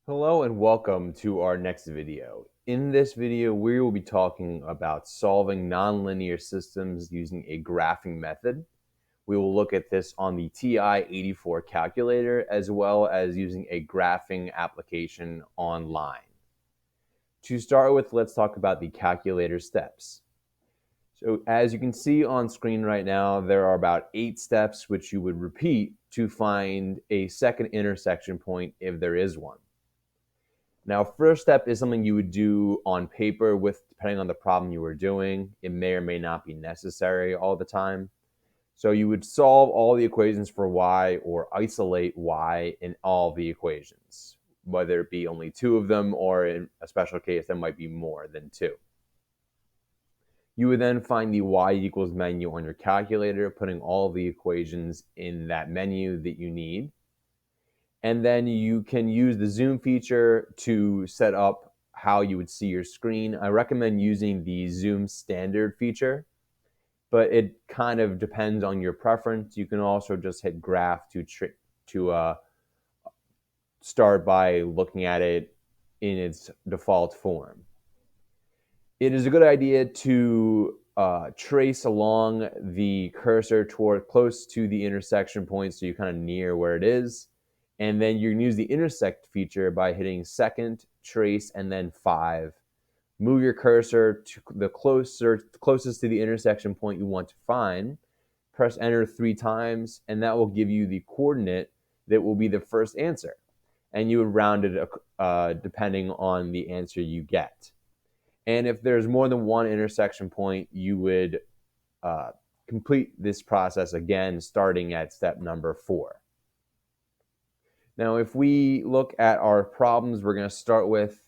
Hello and welcome to our next video. In this video, we will be talking about solving nonlinear systems using a graphing method. We will look at this on the TI-84 calculator as well as using a graphing application online. To start with, let's talk about the calculator steps. So as you can see on screen right now, there are about 8 steps which you would repeat to find a second intersection point if there is one. Now, first step is something you would do on paper depending on the problem you were doing. It may or may not be necessary all the time. So you would solve all the equations for y or isolate y in all the equations, whether it be only 2 of them or in a special case, there might be more than 2. You would then find the y equals menu on your calculator, putting all the equations in that menu that you need. And then you can use the zoom feature to set up how you would see your screen. I recommend using the zoom standard feature, but it kind of depends on your preference. You can also just hit graph to start by looking at it in its default form. It is a good idea to trace along the cursor toward close to the intersection point so you're kind of near where it is. And then you can use the intersect feature by hitting second, trace, and then 5. Move your cursor to the closest to the intersection point you want to find. Press enter 3 times, and that will give you the coordinate that will be the first answer. And you would round it depending on the answer you get. And if there's more than one intersection point, you would complete this process again, starting at step number 4. Now, if we look at our problems, we're going to start with,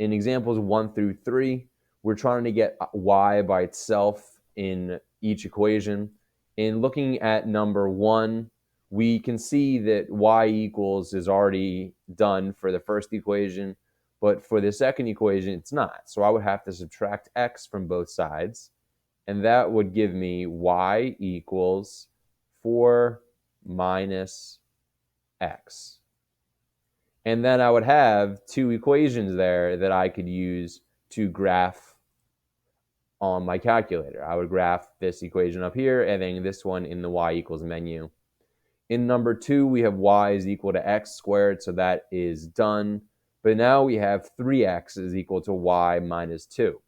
in examples 1 through 3, we're trying to get y by itself in each equation. In looking at number 1, we can see that y equals is already done for the first equation, but for the second equation, it's not. So I would have to subtract x from both sides, and that would give me y equals 4 minus x. And then I would have 2 equations there that I could use to graph on my calculator. I would graph this equation up here and then this one in the y equals menu. In number 2, we have y is equal to x squared, so that is done. But now we have 3x is equal to y minus 2.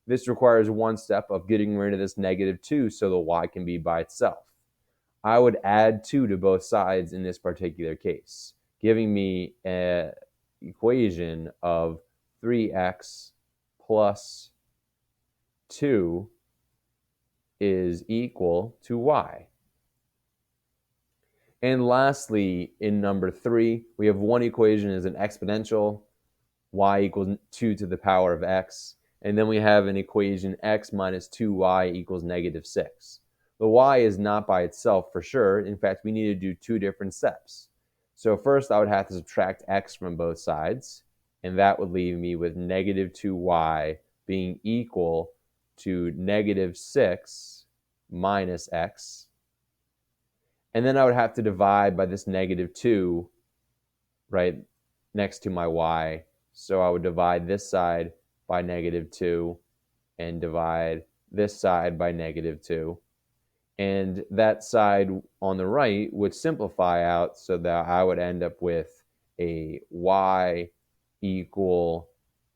This requires one step of getting rid of this negative 2 so the y can be by itself. I would add 2 to both sides in this particular case, giving me an equation of 3x plus 2 is equal to y. And lastly, in number 3, we have one equation as an exponential, y equals 2 to the power of x. And then we have an equation x minus 2y equals negative 6. The y is not by itself for sure. In fact, we need to do 2 different steps. So first, I would have to subtract x from both sides, and that would leave me with negative 2y being equal to negative 6 minus x. And then I would have to divide by this negative 2 right next to my y. So I would divide this side by negative 2 and divide this side by negative 2. And that side on the right would simplify out so that I would end up with a y equal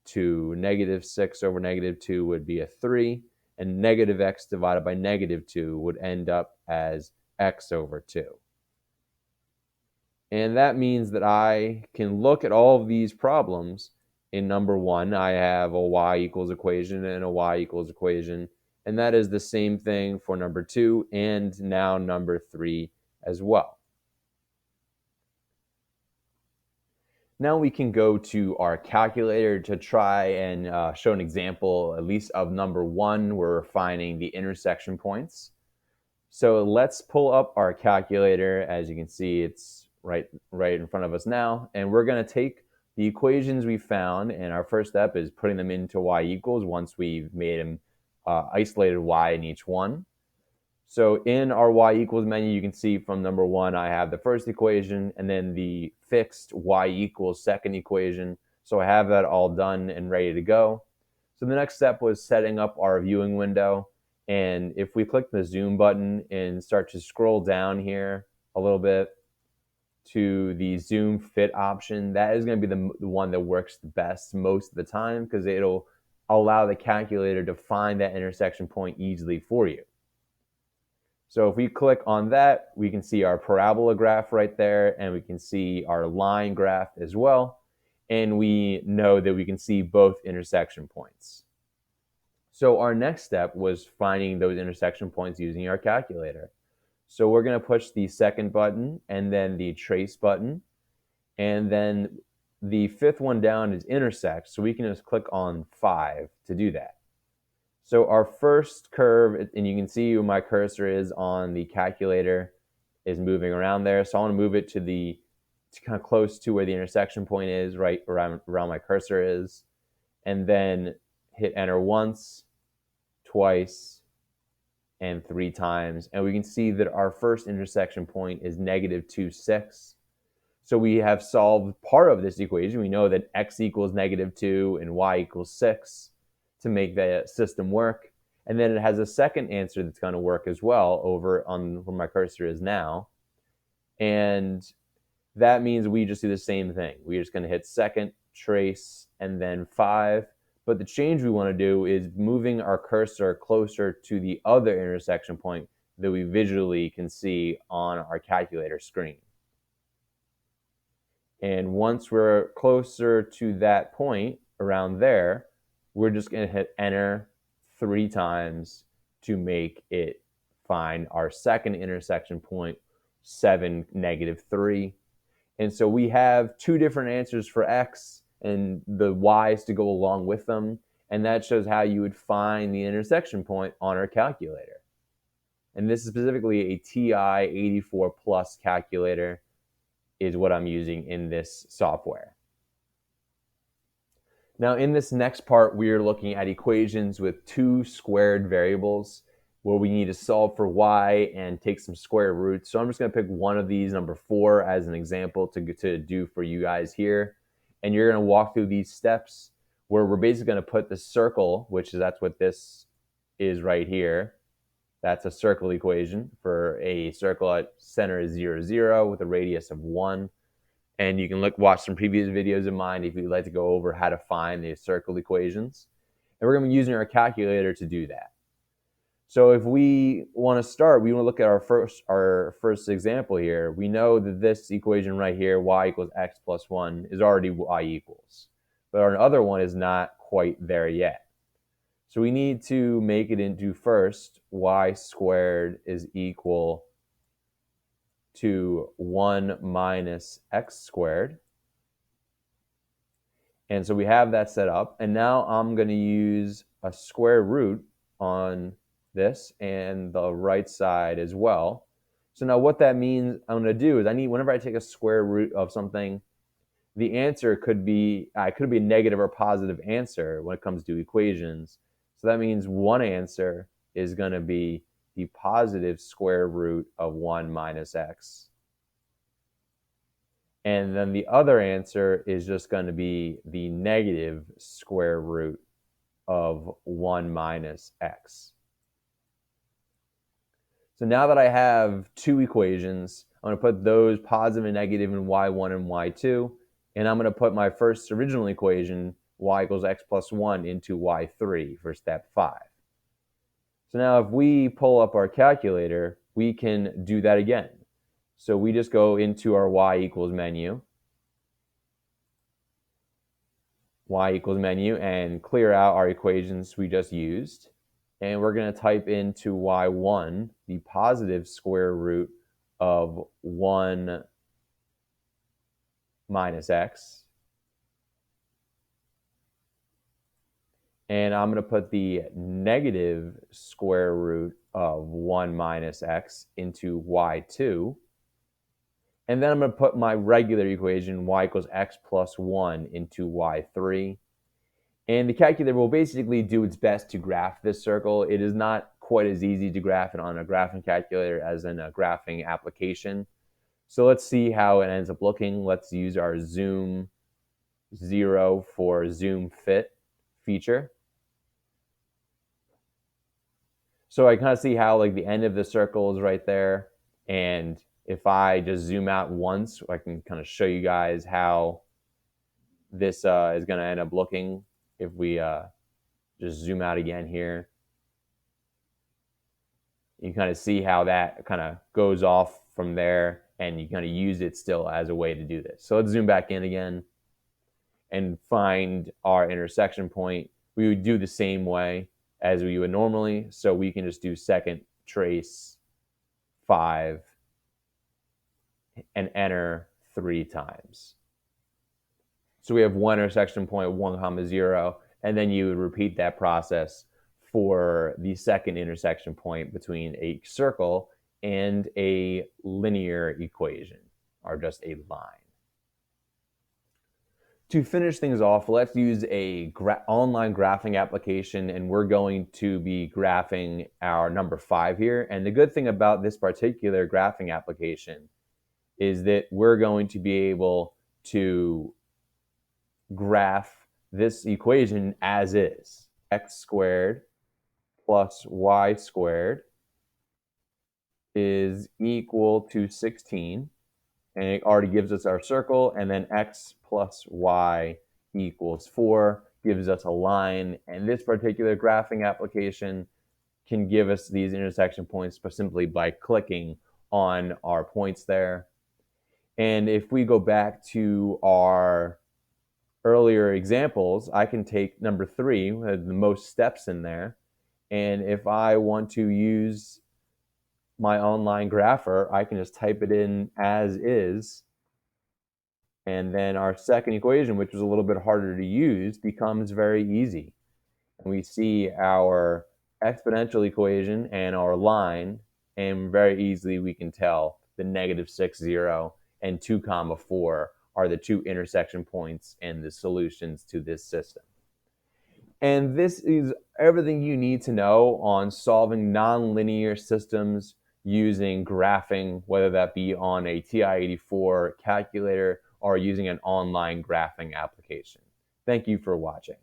to negative 6 over negative 2 would be a 3, and negative x divided by negative 2 would end up as x over 2. And that means that I can look at all of these problems. In number 1, I have a y equals equation and a y equals equation. And that is the same thing for number 2 and now number 3 as well. Now we can go to our calculator to try and show an example, at least of number 1, where we're finding the intersection points. So let's pull up our calculator. As you can see, it's right in front of us now. And we're going to take the equations we found, and our first step is putting them into y equals once we've made them isolated y in each one. So in our y equals menu, you can see from number 1, I have the first equation and then the fixed y equals second equation. So I have that all done and ready to go. So the next step was setting up our viewing window. And if we click the zoom button and start to scroll down here a little bit to the zoom fit option, that is going to be the one that works the best most of the time, because it'll allow the calculator to find that intersection point easily for you. So if we click on that, we can see our parabola graph right there, and we can see our line graph as well. And we know that we can see both intersection points. So our next step was finding those intersection points using our calculator. So we're going to push the second button and then the trace button. And then the fifth one down is intersect. So we can just click on 5 to do that. So our first curve, and you can see where my cursor is on the calculator, is moving around there. So I want to move it to kind of close to where the intersection point is, right around my cursor is. And then hit enter once, twice, and 3 times. And we can see that our first intersection point is -2, 6. So we have solved part of this equation. We know that x equals -2 and y equals 6 to make the system work. And then it has a second answer that's going to work as well over on where my cursor is now. And that means we just do the same thing. We're just going to hit second, trace, and then 5. But the change we want to do is moving our cursor closer to the other intersection point that we visually can see on our calculator screen. And once we're closer to that point around there, we're just going to hit enter 3 times to make it find our second intersection point, 7, -3. And so we have 2 different answers for x and the y's to go along with them. And that shows how you would find the intersection point on our calculator. And this is specifically a TI 84 Plus calculator is what I'm using in this software. Now in this next part, we are looking at equations with 2 squared variables where we need to solve for y and take some square roots. So I'm just going to pick one of these, number 4, as an example to do for you guys here. And you're going to walk through these steps where we're basically going to put the circle, that's what this is right here. That's a circle equation for a circle at center is 0, 0 with a radius of 1. And you can watch some previous videos of mine if you'd like to go over how to find the circle equations. And we're going to be using our calculator to do that. So if we want to start, we want to look at our first example here. We know that this equation right here, y equals x plus 1, is already y equals. But our other one is not quite there yet. So we need to make it into first y squared is equal to 1 minus x squared. And so we have that set up. And now I'm going to use a square root on this and the right side as well. So now what that means I'm going to do is whenever I take a square root of something, the answer could be a negative or positive answer when it comes to equations. So that means one answer is going to be the positive square root of 1 minus x. And then the other answer is just going to be the negative square root of 1 minus x. So now that I have 2 equations, I'm going to put those positive and negative in y1 and y2. And I'm going to put my first original equation, y equals x plus 1, into y3 for step 5. So now if we pull up our calculator, we can do that again. So we just go into our y equals menu, and clear out our equations we just used. And we're going to type into y1 the positive square root of 1 minus x. And I'm going to put the negative square root of 1 minus x into y2. And then I'm going to put my regular equation, y equals x plus 1, into y3. And the calculator will basically do its best to graph this circle. It is not quite as easy to graph it on a graphing calculator as in a graphing application. So let's see how it ends up looking. Let's use our zoom 0 for zoom fit feature. So I kind of see how like the end of the circle is right there. And if I just zoom out once, I can kind of show you guys how this is going to end up looking if we just zoom out again here. You kind of see how that kind of goes off from there, and you kind of use it still as a way to do this. So let's zoom back in again and find our intersection point. We would do the same way as we would normally. So we can just do second trace 5 and enter 3 times. So we have one intersection point, 1, 0, and then you would repeat that process for the second intersection point between a circle and a linear equation, or just a line. To finish things off, let's use a online graphing application, and we're going to be graphing our number 5 here. And the good thing about this particular graphing application is that we're going to be able to graph this equation as is. X squared plus y squared is equal to 16. And it already gives us our circle. And then x plus y equals 4 gives us a line. And this particular graphing application can give us these intersection points simply by clicking on our points there. And if we go back to our earlier examples, I can take number 3, the most steps in there. And if I want to use my online grapher, I can just type it in as is. And then our second equation, which is a little bit harder to use, becomes very easy. And we see our exponential equation and our line, and very easily we can tell the -6, 0 and 2, 4 are the 2 intersection points and the solutions to this system. And this is everything you need to know on solving nonlinear systems using graphing, whether that be on a TI-84 calculator or using an online graphing application. Thank you for watching.